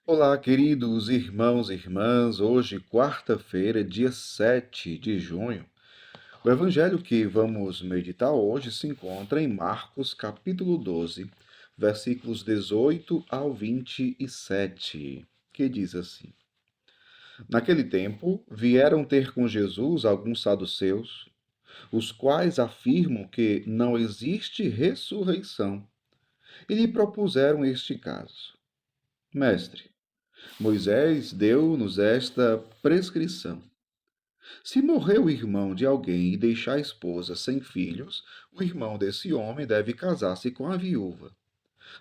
Olá, queridos irmãos e irmãs. Hoje, quarta-feira, dia 7 de junho. O evangelho que vamos meditar hoje se encontra em Marcos, capítulo 12, versículos 18 ao 27, que diz assim: Naquele tempo, vieram ter com Jesus alguns saduceus, os quais afirmam que não existe ressurreição, e lhe propuseram este caso: Mestre, Moisés deu-nos esta prescrição: se morrer o irmão de alguém e deixar a esposa sem filhos, o irmão desse homem deve casar-se com a viúva,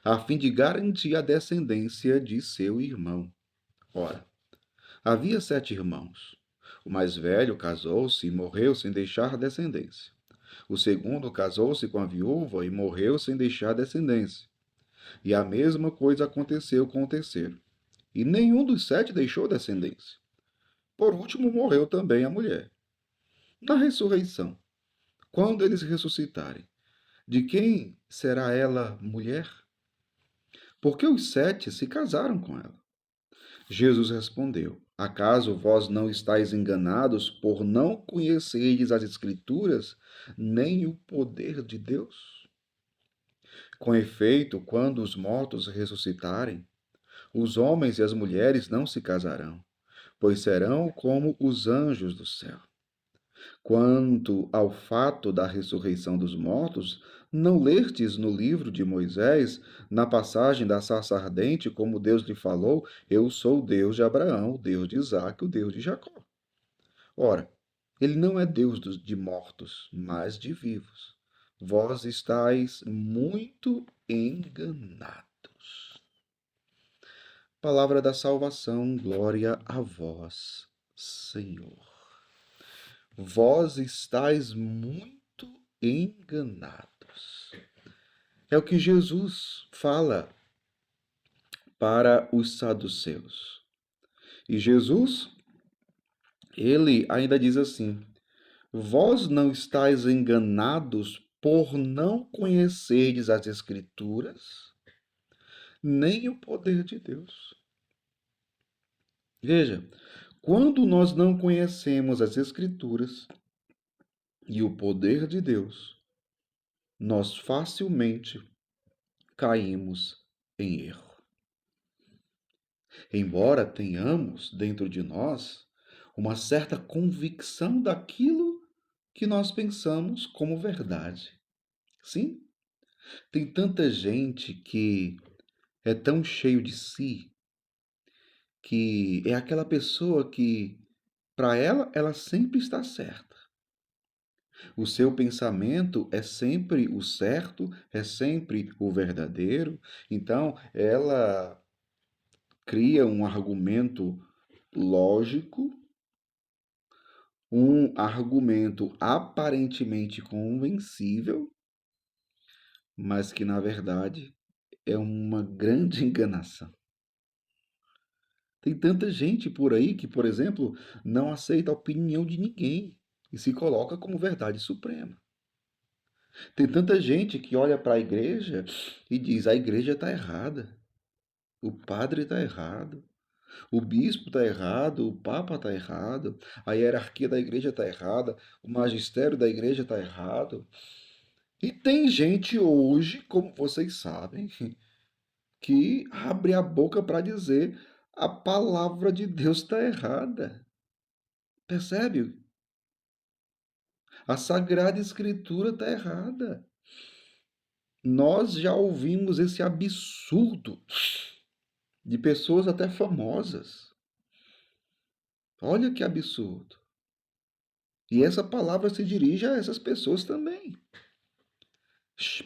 a fim de garantir a descendência de seu irmão. Ora, havia 7 irmãos. O mais velho casou-se e morreu sem deixar descendência. O segundo casou-se com a viúva e morreu sem deixar descendência. E a mesma coisa aconteceu com o terceiro. E nenhum dos 7 deixou descendência. Por último, morreu também a mulher. Na ressurreição, quando eles ressuscitarem, de quem será ela mulher? Porque os 7 se casaram com ela. Jesus respondeu: Acaso vós não estáis enganados por não conhecerdes as Escrituras, nem o poder de Deus? Com efeito, quando os mortos ressuscitarem, os homens e as mulheres não se casarão, pois serão como os anjos do céu. Quanto ao fato da ressurreição dos mortos, não lertes no livro de Moisés, na passagem da sarça ardente, como Deus lhe falou: Eu sou o Deus de Abraão, o Deus de Isaque, o Deus de Jacó. Ora, ele não é Deus de mortos, mas de vivos. Vós estáis muito enganados. Palavra da salvação, glória a vós, Senhor. Vós estáis muito enganados. É o que Jesus fala para os saduceus. E Jesus, ele ainda diz assim: Vós não estáis enganados por não conhecerdes as Escrituras, nem o poder de Deus. Veja, quando nós não conhecemos as Escrituras e o poder de Deus, nós facilmente caímos em erro. Embora tenhamos dentro de nós uma certa convicção daquilo que nós pensamos como verdade. Sim, tem tanta gente que é tão cheio de si, que é aquela pessoa que, para ela, ela sempre está certa. O seu pensamento é sempre o certo, é sempre o verdadeiro. Então, ela cria um argumento lógico, um argumento aparentemente convencível, mas que na verdade é uma grande enganação. Tem tanta gente por aí que, por exemplo, não aceita a opinião de ninguém e se coloca como verdade suprema. Tem tanta gente que olha para a igreja e diz: a igreja está errada, o padre está errado, o bispo está errado, o papa está errado, a hierarquia da igreja está errada, o magistério da igreja está errado. E tem gente hoje, como vocês sabem, que abre a boca para dizer a palavra de Deus está errada. Percebe? A Sagrada Escritura está errada. Nós já ouvimos esse absurdo de pessoas até famosas. Olha que absurdo. E essa palavra se dirige a essas pessoas também.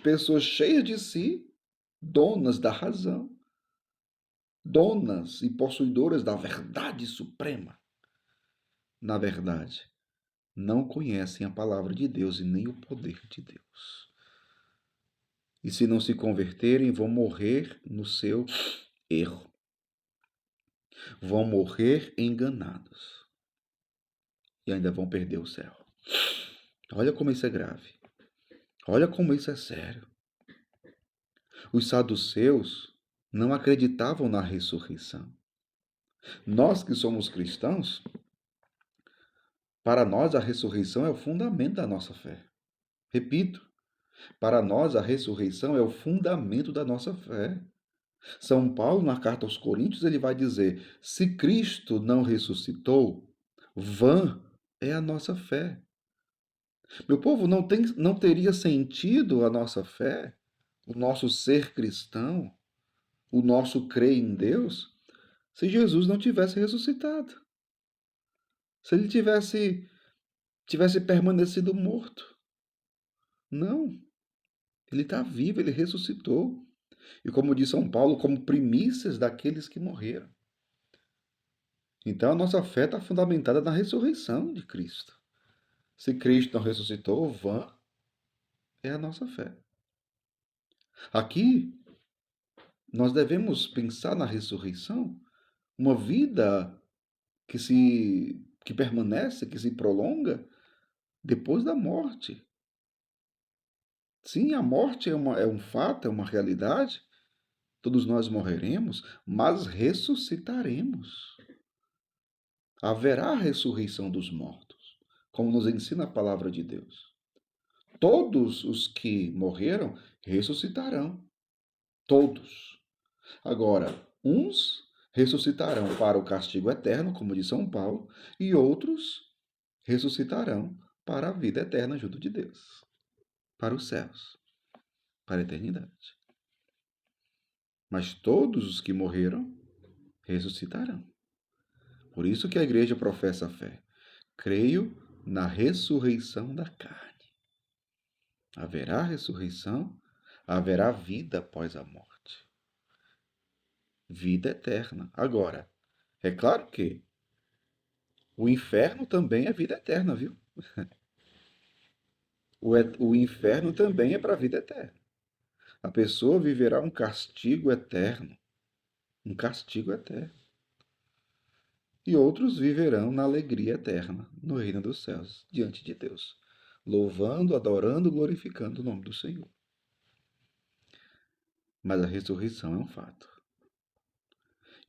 Pessoas cheias de si, donas da razão, donas e possuidoras da verdade suprema. Na verdade, não conhecem a palavra de Deus e nem o poder de Deus. E se não se converterem, vão morrer no seu erro. Vão morrer enganados. E ainda vão perder o céu. Olha como isso é grave. Olha como isso é sério. Os saduceus não acreditavam na ressurreição. Nós que somos cristãos, para nós a ressurreição é o fundamento da nossa fé. Repito, para nós a ressurreição é o fundamento da nossa fé. São Paulo, na carta aos Coríntios, ele vai dizer: se Cristo não ressuscitou, vã é a nossa fé. Meu povo, não teria sentido a nossa fé, o nosso ser cristão, o nosso crer em Deus, se Jesus não tivesse ressuscitado. Se ele tivesse permanecido morto. Não, ele está vivo, ele ressuscitou. E como diz São Paulo, como primícias daqueles que morreram. Então a nossa fé está fundamentada na ressurreição de Cristo. Se Cristo não ressuscitou, vã é a nossa fé. Aqui, nós devemos pensar na ressurreição, uma vida que permanece, que se prolonga depois da morte. Sim, a morte é um fato, é uma realidade. Todos nós morreremos, mas ressuscitaremos. Haverá a ressurreição dos mortos, como nos ensina a palavra de Deus. Todos os que morreram ressuscitarão. Todos. Agora, uns ressuscitarão para o castigo eterno, como diz São Paulo, e outros ressuscitarão para a vida eterna junto de Deus, para os céus, para a eternidade. Mas todos os que morreram ressuscitarão. Por isso que a igreja professa a fé. Creio na ressurreição da carne. Haverá ressurreição, haverá vida após a morte. Vida eterna. Agora, é claro que o inferno também é vida eterna, viu? O inferno também é para a vida eterna. A pessoa viverá um castigo eterno. Um castigo eterno. E outros viverão na alegria eterna, no reino dos céus, diante de Deus, louvando, adorando, glorificando o nome do Senhor. Mas a ressurreição é um fato.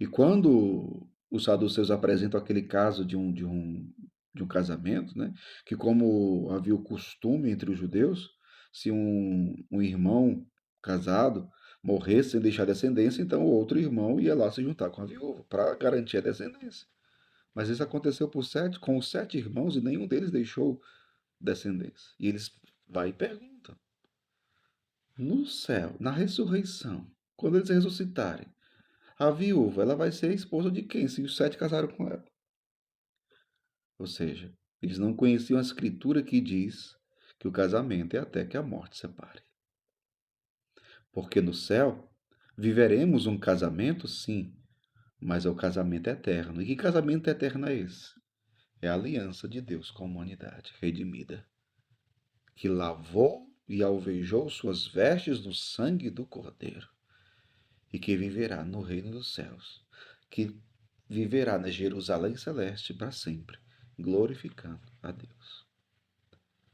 E quando os saduceus apresentam aquele caso de um casamento, né, que como havia o costume entre os judeus, se um irmão casado morresse sem deixar descendência, então o outro irmão ia lá se juntar com a viúva para garantir a descendência. Mas isso aconteceu com os 7 irmãos e nenhum deles deixou descendência. E eles vai e perguntam: no céu, na ressurreição, quando eles ressuscitarem, a viúva, ela vai ser a esposa de quem, se os 7 casaram com ela? Ou seja, eles não conheciam a escritura que diz que o casamento é até que a morte separe. Porque no céu, viveremos um casamento, sim, mas é o casamento eterno. E que casamento eterno é esse? É a aliança de Deus com a humanidade redimida, que lavou e alvejou suas vestes no sangue do Cordeiro, e que viverá no reino dos céus, que viverá na Jerusalém celeste para sempre, glorificando a Deus.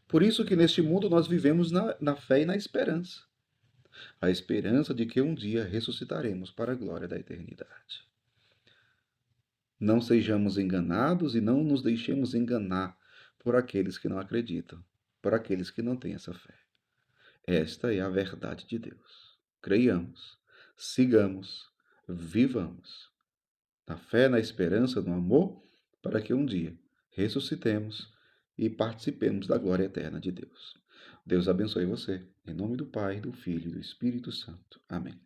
Por isso que neste mundo nós vivemos na fé e na esperança. A esperança de que um dia ressuscitaremos para a glória da eternidade. Não sejamos enganados e não nos deixemos enganar por aqueles que não acreditam, por aqueles que não têm essa fé. Esta é a verdade de Deus. Creiamos, sigamos, vivamos na fé, na esperança, no amor, para que um dia ressuscitemos e participemos da glória eterna de Deus. Deus abençoe você. Em nome do Pai, do Filho e do Espírito Santo. Amém.